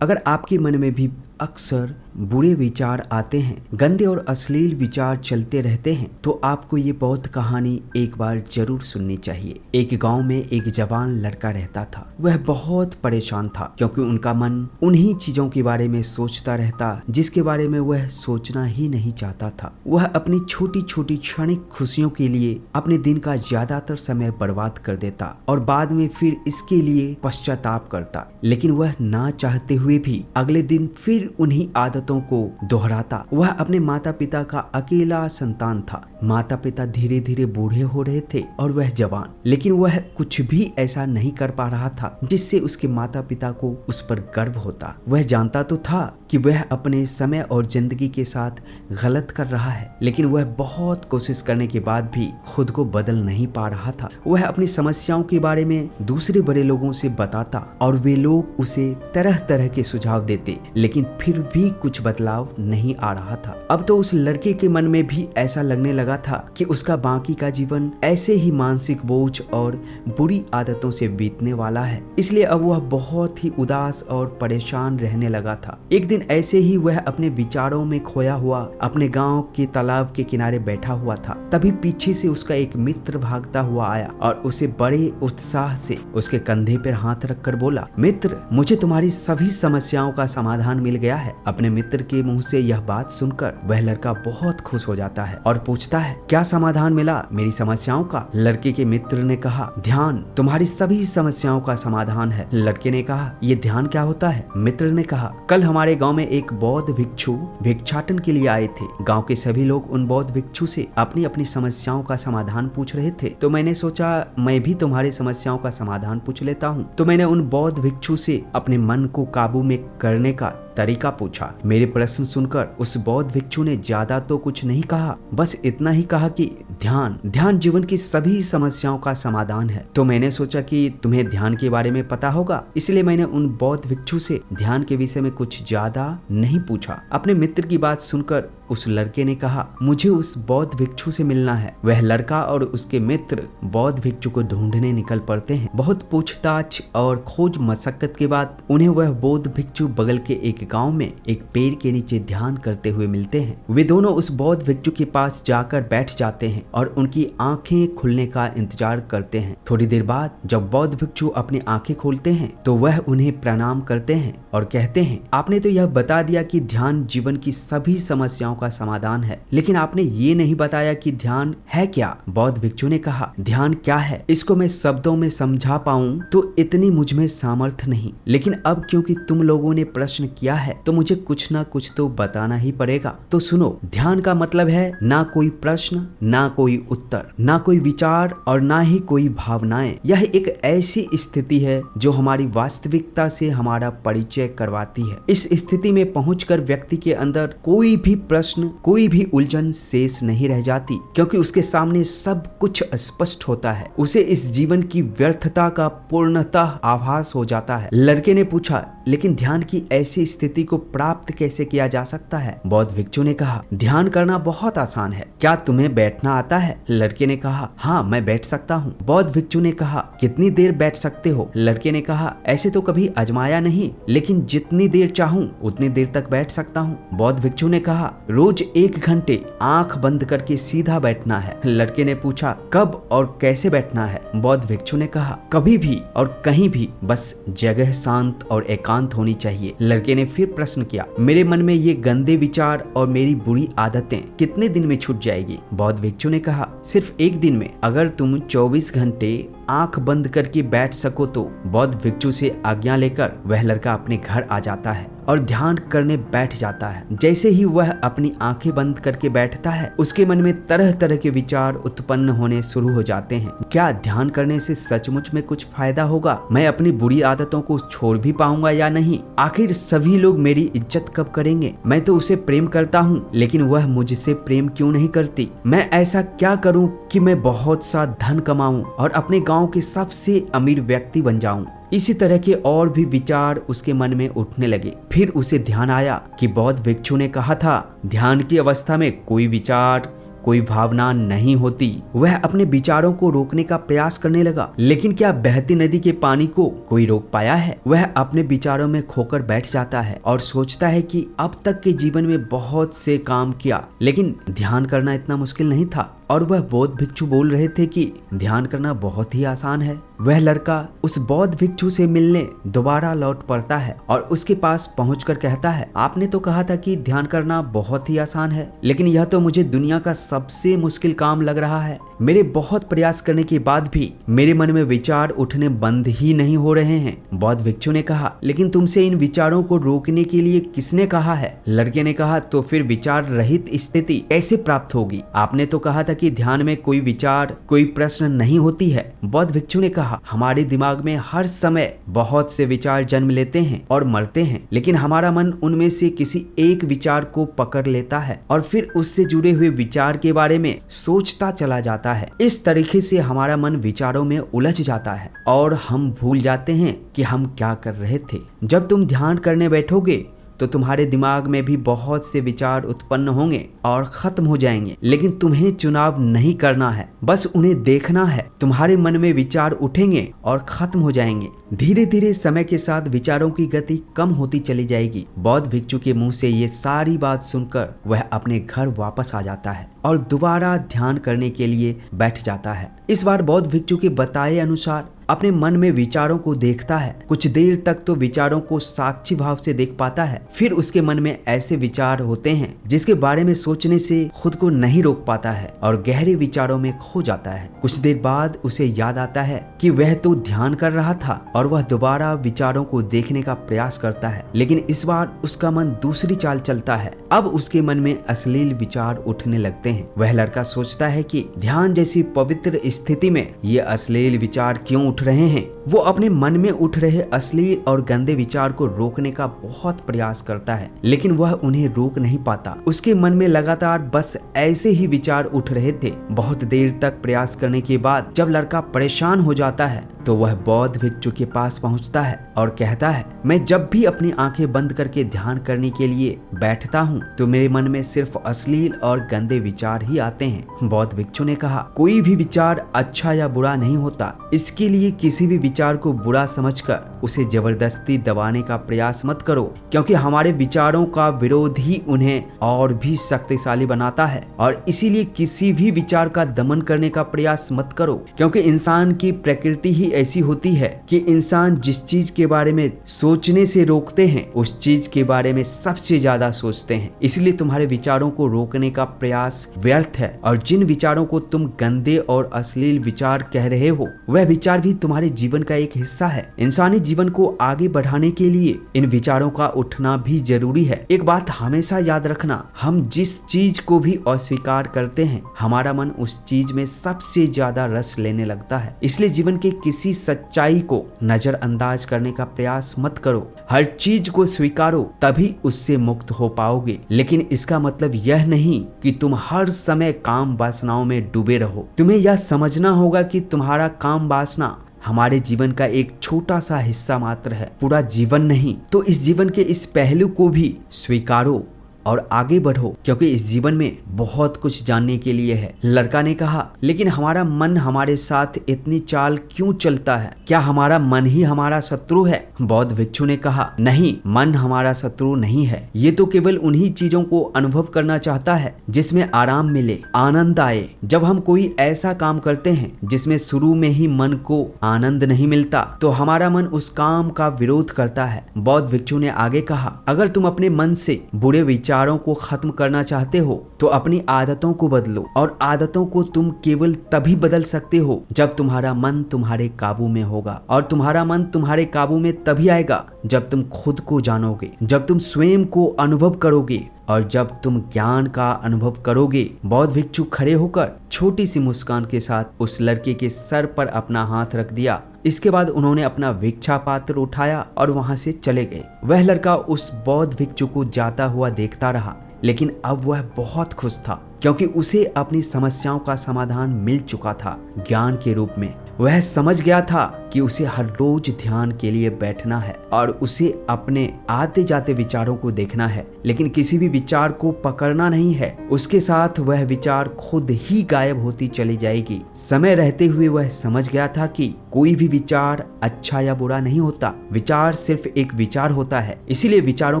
अगर आपके मन में भी अक्सर बुरे विचार आते हैं, गंदे और अश्लील विचार चलते रहते हैं, तो आपको ये बहुत कहानी एक बार जरूर सुननी चाहिए। एक गांव में एक जवान लड़का रहता था। वह बहुत परेशान था क्योंकि उनका मन उन्हीं चीजों के बारे में सोचता रहता जिसके बारे में वह सोचना ही नहीं चाहता था। वह अपनी छोटी छोटी क्षणिक खुशियों के लिए अपने दिन का ज्यादातर समय बर्बाद कर देता और बाद में फिर इसके लिए पश्चाताप करता। लेकिन वह ना चाहते हुए भी अगले दिन फिर उन्हीं आदतों को दोहराता। वह अपने माता पिता का अकेला संतान था। माता पिता धीरे धीरे बूढ़े हो रहे थे और वह जवान, लेकिन वह कुछ भी ऐसा नहीं कर पा रहा था जिससे उसके माता पिता को उस पर गर्व होता। वह जानता तो था कि वह अपने समय और जिंदगी के साथ गलत कर रहा है, लेकिन वह बहुत कोशिश करने के बाद भी खुद को बदल नहीं पा रहा था। वह अपनी समस्याओं के बारे में दूसरे बड़े लोगों से बताता और वे लोग उसे तरह तरह के सुझाव देते, लेकिन फिर भी कुछ बदलाव नहीं आ रहा था। अब तो उस लड़के के मन में भी ऐसा लगने लगा था कि उसका बाकी का जीवन ऐसे ही मानसिक बोझ और बुरी आदतों से बीतने वाला है। इसलिए अब वह बहुत ही उदास और परेशान रहने लगा था। एक दिन ऐसे ही वह अपने विचारों में खोया हुआ अपने गांव के तालाब के किनारे बैठा हुआ था। तभी पीछे से उसका एक मित्र भागता हुआ आया और उसे बड़े उत्साह से उसके कंधे पर हाथ रखकर बोला, मित्र, मुझे तुम्हारी सभी समस्याओं का समाधान मिल गया है। अपने मित्र के मुंह से यह बात सुनकर वह लड़का बहुत खुश हो जाता है और पूछता है, क्या समाधान मिला मेरी समस्याओं का? लड़के के मित्र ने कहा, ध्यान तुम्हारी सभी समस्याओं का समाधान है। लड़के ने कहा, ये ध्यान क्या होता है? मित्र ने कहा, कल हमारे गांव में एक बौद्ध भिक्षु भिक्षाटन के लिए आए थे। गांव के सभी लोग उन बौद्ध भिक्षु से अपनी अपनी समस्याओं का समाधान पूछ रहे थे, तो मैंने सोचा मैं भी तुम्हारी समस्याओं का समाधान पूछ लेता हूँ। तो मैंने उन बौद्ध भिक्षु से अपने मन को काबू में करने का तरीका पूछा। मेरे प्रश्न सुनकर उस बौद्ध भिक्षु ने ज्यादा तो कुछ नहीं कहा, बस इतना ही कहा कि ध्यान जीवन की सभी समस्याओं का समाधान है। तो मैंने सोचा कि तुम्हें ध्यान के बारे में पता होगा, इसलिए मैंने उन बौद्ध भिक्षु से ध्यान के विषय में कुछ ज्यादा नहीं पूछा। अपने मित्र की बात सुनकर उस लड़के ने कहा, मुझे उस बौद्ध भिक्षु से मिलना है। वह लड़का और उसके मित्र बौद्ध भिक्षु को ढूंढने निकल पड़ते हैं। बहुत पूछताछ और खोज मशक्कत के बाद उन्हें वह बौद्ध भिक्षु बगल के एक गांव में एक पेड़ के नीचे ध्यान करते हुए मिलते हैं। वे दोनों उस बौद्ध भिक्षु के पास जाकर बैठ जाते हैं और उनकी आंखें खुलने का इंतजार करते हैं। थोड़ी देर बाद जब बौद्ध भिक्षु अपनी आंखें खोलते हैं तो वह उन्हें प्रणाम करते हैं और कहते हैं, आपने तो यह बता दिया कि ध्यान जीवन की सभी समस्याओं का समाधान है, लेकिन आपने ये नहीं बताया कि ध्यान है क्या? बौद्ध भिक्षु ने कहा, ध्यान क्या है इसको मैं शब्दों में समझा पाऊं तो इतनी मुझ में सामर्थ्य नहीं, लेकिन अब क्योंकि तुम लोगों ने प्रश्न किया है तो मुझे कुछ ना कुछ तो बताना ही पड़ेगा। तो सुनो, ध्यान का मतलब है ना कोई प्रश्न, ना कोई उत्तर, ना कोई विचार और ना ही कोई भावनाएं। यह एक ऐसी स्थिति है जो हमारी वास्तविकता से हमारा परिचय करवाती है। इस स्थिति में पहुंचकर व्यक्ति के अंदर कोई भी प्रश्न, कोई भी उलझन शेष नहीं रह जाती, क्योंकि उसके सामने सब कुछ स्पष्ट होता है। उसे इस जीवन की व्यर्थता का पूर्णतः आभास हो जाता है। लड़के ने पूछा, लेकिन ध्यान की ऐसी स्थिति को प्राप्त कैसे किया जा सकता है? बौद्ध भिक्षु ने कहा, ध्यान करना बहुत आसान है। क्या तुम्हें बैठना आता है? लड़के ने कहा, हाँ मैं बैठ सकता हूँ। बौद्ध भिक्षु ने कहा, कितनी देर बैठ सकते हो? लड़के ने कहा, ऐसे तो कभी आजमाया नहीं, लेकिन जितनी देर चाहूँ उतनी देर तक बैठ सकता हूँ। बौद्ध भिक्षु ने कहा, रोज 1 घंटे आंख बंद करके सीधा बैठना है। लड़के ने पूछा, कब और कैसे बैठना है? बौद्ध भिक्षु ने कहा, कभी भी और कहीं भी, बस जगह शांत और एकांत होनी चाहिए। लड़के ने फिर प्रश्न किया, मेरे मन में ये गंदे विचार और मेरी बुरी आदतें कितने दिन में छूट जाएगी? बौद्ध भिक्षु ने कहा, सिर्फ 1 दिन में। अगर तुम 24 घंटे आंख बंद करके बैठ सको तो। बौद्ध भिक्षु से आज्ञा लेकर वह लड़का अपने घर आ जाता है और ध्यान करने बैठ जाता है। जैसे ही वह अपनी आंखें बंद करके बैठता है, उसके मन में तरह तरह के विचार उत्पन्न होने शुरू हो जाते हैं। क्या ध्यान करने से सचमुच में कुछ फायदा होगा? मैं अपनी बुरी आदतों को छोड़ भी पाऊंगा या नहीं? आखिर सभी लोग मेरी इज्जत कब करेंगे? मैं तो उसे प्रेम करता हूँ, लेकिन वह मुझसे प्रेम क्यों नहीं करती? मैं ऐसा क्या करूँ कि मैं बहुत सा धन कमाऊं और अपने गांव के सबसे अमीर व्यक्ति बन जाऊं? इसी तरह के और भी विचार उसके मन में उठने लगे। फिर उसे ध्यान आया कि बौद्ध भिक्षु ने कहा था, ध्यान की अवस्था में कोई विचार, कोई भावना नहीं होती। वह अपने विचारों को रोकने का प्रयास करने लगा, लेकिन क्या बहती नदी के पानी को कोई रोक पाया है? वह अपने विचारों में खोकर बैठ जाता है और सोचता है कि अब तक के जीवन में बहुत से काम किया, लेकिन ध्यान करना इतना मुश्किल नहीं था। और वह बौद्ध भिक्षु बोल रहे थे कि ध्यान करना बहुत ही आसान है। वह लड़का उस बौद्ध भिक्षु से मिलने दोबारा लौट पड़ता है और उसके पास पहुंचकर कहता है, आपने तो कहा था कि ध्यान करना बहुत ही आसान है, लेकिन यह तो मुझे दुनिया का सबसे मुश्किल काम लग रहा है। मेरे बहुत प्रयास करने के बाद भी मेरे मन में विचार उठने बंद ही नहीं हो रहे हैं। बौद्ध भिक्षु ने कहा, लेकिन तुमसे इन विचारों को रोकने के लिए किसने कहा है? लड़के ने कहा, तो फिर विचार रहित स्थिति कैसे प्राप्त होगी? आपने तो कहा था कि ध्यान में कोई विचार, कोई प्रश्न नहीं होती है। बौद्ध भिक्षु ने कहा, हमारे दिमाग में हर समय बहुत से विचार जन्म लेते हैं और मरते हैं, लेकिन हमारा मन उनमें से किसी एक विचार को पकड़ लेता है और फिर उससे जुड़े हुए विचार के बारे में सोचता चला जाता है। इस तरीके से हमारा मन विचारों में उलझ जाता है और हम भूल जाते हैं कि हम क्या कर रहे थे। जब तुम ध्यान करने बैठोगे तो तुम्हारे दिमाग में भी बहुत से विचार उत्पन्न होंगे और खत्म हो जाएंगे, लेकिन तुम्हें चुनाव नहीं करना है, बस उन्हें देखना है। तुम्हारे मन में विचार उठेंगे और खत्म हो जाएंगे। धीरे धीरे समय के साथ विचारों की गति कम होती चली जाएगी। बौद्ध भिक्षु के मुंह से ये सारी बात सुनकर वह अपने घर वापस आ जाता है और दोबारा ध्यान करने के लिए बैठ जाता है। इस बार बौद्ध भिक्षु के बताए अनुसार अपने मन में विचारों को देखता है। कुछ देर तक तो विचारों को साक्षी भाव से देख पाता है, फिर उसके मन में ऐसे विचार होते हैं जिसके बारे में सोचने से खुद को नहीं रोक पाता है और गहरे विचारों में खो जाता है। कुछ देर बाद उसे याद आता है कि वह तो ध्यान कर रहा था और वह दोबारा विचारों को देखने का प्रयास करता है, लेकिन इस बार उसका मन दूसरी चाल चलता है। अब उसके मन में अश्लील विचार उठने लगते हैं। वह लड़का सोचता है कि ध्यान जैसी पवित्र स्थिति में ये अश्लील विचार क्यों उठ रहे हैं। वो अपने मन में उठ रहे अश्लील और गंदे विचार को रोकने का बहुत प्रयास करता है, लेकिन वह उन्हें रोक नहीं पाता। उसके मन में लगातार बस ऐसे ही विचार उठ रहे थे। बहुत देर तक प्रयास करने के बाद जब लड़का परेशान हो जाता है तो वह बौद्ध भिक्षु के पास पहुंचता है और कहता है, मैं जब भी अपनी आंखें बंद करके ध्यान करने के लिए बैठता हूँ तो मेरे मन में सिर्फ अश्लील और गंदे विचार ही आते हैं। बौद्ध भिक्षु ने कहा, कोई भी विचार अच्छा या बुरा नहीं होता, इसके लिए किसी भी विचार को बुरा समझकर उसे जबरदस्ती दबाने का प्रयास मत करो, क्योंकि हमारे विचारों का विरोध ही उन्हें और भी शक्तिशाली बनाता है। और इसीलिए किसी भी विचार का दमन करने का प्रयास मत करो, क्योंकि इंसान की प्रकृति ही ऐसी होती है कि इंसान जिस चीज के बारे में सोचने से रोकते हैं उस चीज के बारे में सबसे ज्यादा सोचते हैं। इसलिए तुम्हारे विचारों को रोकने का प्रयास व्यर्थ है और जिन विचारों को तुम गंदे और अश्लील विचार कह रहे हो वह विचार भी तुम्हारे जीवन का एक हिस्सा है। इंसानी जीवन को आगे बढ़ाने के लिए इन विचारों का उठना भी जरूरी है। एक बात हमेशा याद रखना, हम जिस चीज को भी अस्वीकार करते हैं हमारा मन उस चीज में सबसे ज्यादा रस लेने लगता है। इसलिए जीवन के किसी सच्चाई को नजरअंदाज करने का प्रयास मत करो। हर चीज को स्वीकारो, तभी उससे मुक्त हो पाओगे। लेकिन इसका मतलब यह नहीं कि तुम हर समय काम वासनाओं में डूबे रहो। तुम्हें यह समझना होगा कि तुम्हारा काम वासना हमारे जीवन का एक छोटा सा हिस्सा मात्र है, पूरा जीवन नहीं। तो इस जीवन के इस पहलू को भी स्वीकारो और आगे बढ़ो, क्योंकि इस जीवन में बहुत कुछ जानने के लिए है। लड़का ने कहा, लेकिन हमारा मन हमारे साथ इतनी चाल क्यों चलता है? क्या हमारा मन ही हमारा शत्रु है? बौद्ध भिक्षु ने कहा, नहीं, मन हमारा शत्रु नहीं है। ये तो केवल उन्हीं चीजों को अनुभव करना चाहता है जिसमें आराम मिले, आनंद आए। जब हम कोई ऐसा काम करते हैं जिसमें शुरू में ही मन को आनंद नहीं मिलता तो हमारा मन उस काम का विरोध करता है। बौद्ध भिक्षु ने आगे कहा, अगर तुम अपने मन से बुरे विचारों को खत्म करना चाहते हो तो अपनी आदतों को बदलो, और आदतों को तुम केवल तभी बदल सकते हो जब तुम्हारा मन तुम्हारे काबू में होगा। और तुम्हारा मन तुम्हारे काबू में तभी आएगा जब तुम खुद को जानोगे, जब तुम स्वयं को अनुभव करोगे और जब तुम ज्ञान का अनुभव करोगे। बौद्ध भिक्षु खड़े होकर छोटी सी मुस्कान के साथ उस लड़के के सर पर अपना हाथ रख दिया। इसके बाद उन्होंने अपना भिक्षा पात्र उठाया और वहां से चले गए। वह लड़का उस बौद्ध भिक्षु को जाता हुआ देखता रहा, लेकिन अब वह बहुत खुश था क्योंकि उसे अपनी समस्याओं का समाधान मिल चुका था ज्ञान के रूप में। वह समझ गया था कि उसे हर रोज ध्यान के लिए बैठना है और उसे अपने आते जाते विचारों को देखना है, लेकिन किसी भी विचार को पकड़ना नहीं है। उसके साथ वह विचार खुद ही गायब होती चली जाएगी। समय रहते हुए वह समझ गया था कि कोई भी विचार अच्छा या बुरा नहीं होता, विचार सिर्फ एक विचार होता है, इसीलिए विचारों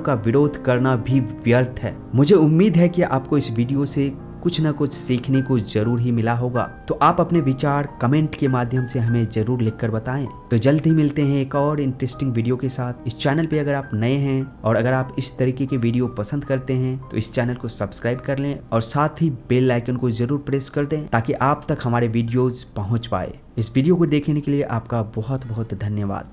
का विरोध करना भी व्यर्थ है। मुझे उम्मीद है कि आपको इस वीडियो से कुछ ना कुछ सीखने को जरूर ही मिला होगा। तो आप अपने विचार कमेंट के माध्यम से हमें जरूर लिखकर बताएं। तो जल्द ही मिलते हैं एक और इंटरेस्टिंग वीडियो के साथ। इस चैनल पे अगर आप नए हैं और अगर आप इस तरीके के वीडियो पसंद करते हैं तो इस चैनल को सब्सक्राइब कर लें और साथ ही बेल आइकन को जरूर प्रेस कर दें ताकि आप तक हमारे वीडियोज पहुंच पाए। इस वीडियो को देखने के लिए आपका बहुत बहुत धन्यवाद।